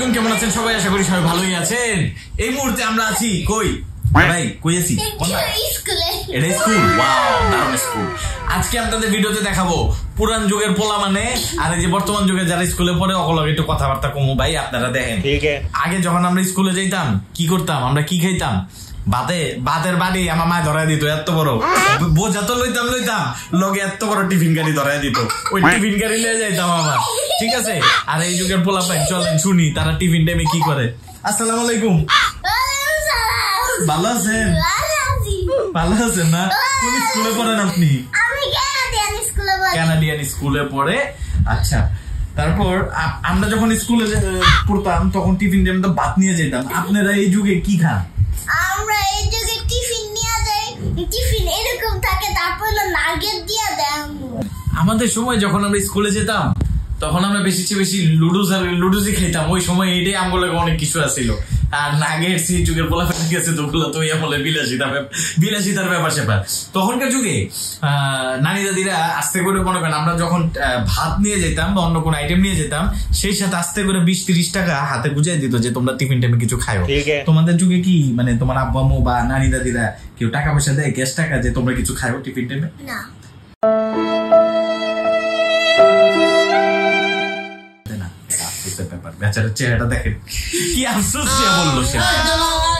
আলাইকুম, কেমন আছেন সবাই? আশা করি সবাই ভালোই আছেন। এই মুহূর্তে আমরা আছি কই ভাই, কই আছি? এটা স্কুল। ওয়াও, দারুণ স্কুল। আজকে আপনাদের ভিডিওতে দেখাবো পুরান যুগের পোলা মানে আর এই যে বর্তমান যুগে যারা স্কুলে পড়ে অকলগে একটু কথাবার্তা কমু। ভাই আপনারা দেখেন, আগে যখন আমরা স্কুলে যেতাম কি করতাম, আমরা কি খাইতাম? ভাতের বাড়ি আমার মা ধরাই দিত এত বড় বোঝা, তো লইতাম লগে এত বড় টিফিন গাড়ি ধরাই দিত, ওই টিফিন গাড়ি নিয়ে যাইতাম আমার। ঠিক আছে, আর এই যুগের পোলা পাই চলেন শুনি তারা টিফিন টাইমে কি করে। আসসালামু আলাইকুম, ভালো আছেন? ভালো আছেন না? কোন স্কুলে পড়েন আপনি? কানাডিয়ান স্কুলে পড়ে। আচ্ছা, তারপর আমরা যখন স্কুলে পড়তাম তখন টিফিন টাইমে তো ভাত নিয়ে যেতাম। আপনারা এই যুগে কি খান? আমরা এই যুগে টিফিন নিয়ে যাই, টিফিন এরকম থাকে, তারপর নাগেট দিয়ে দেয়। আমাদের সময় যখন আমরা স্কুলে যেতাম তখন আমরা বেশি লুডুসই খাইতাম। ওই সময় এটাই আমগুলো অনেক কিছু আছিল। আর নাগেট সেই যুগের বলা গেছে তো ওগুলো তো বলে বিলাসিতার ব্যাপার স্যাপার। তখনকার যুগে নানি দাদিরা আস্তে করে মনে করেন আমরা যখন ভাত নিয়ে যেতাম বা অন্য কোনো আইটেম নিয়ে যেতাম, সেই সাথে আস্তে করে 20-30 টাকা হাতে বুঝাই দিত যে তোমরা টিফিন টাইমে কিছু খাও। তোমাদের যুগে কি মানে তোমার আব্বু আম্মু বা নানি দাদিরা কেউ টাকা পয়সা দেয়, ক্যাশ টাকা, যে তোমরা কিছু খাও টিফিন টাইমে? না। ব্যাপার, বেচারার চেহারাটা দেখেন কি আফসোস বললো সে।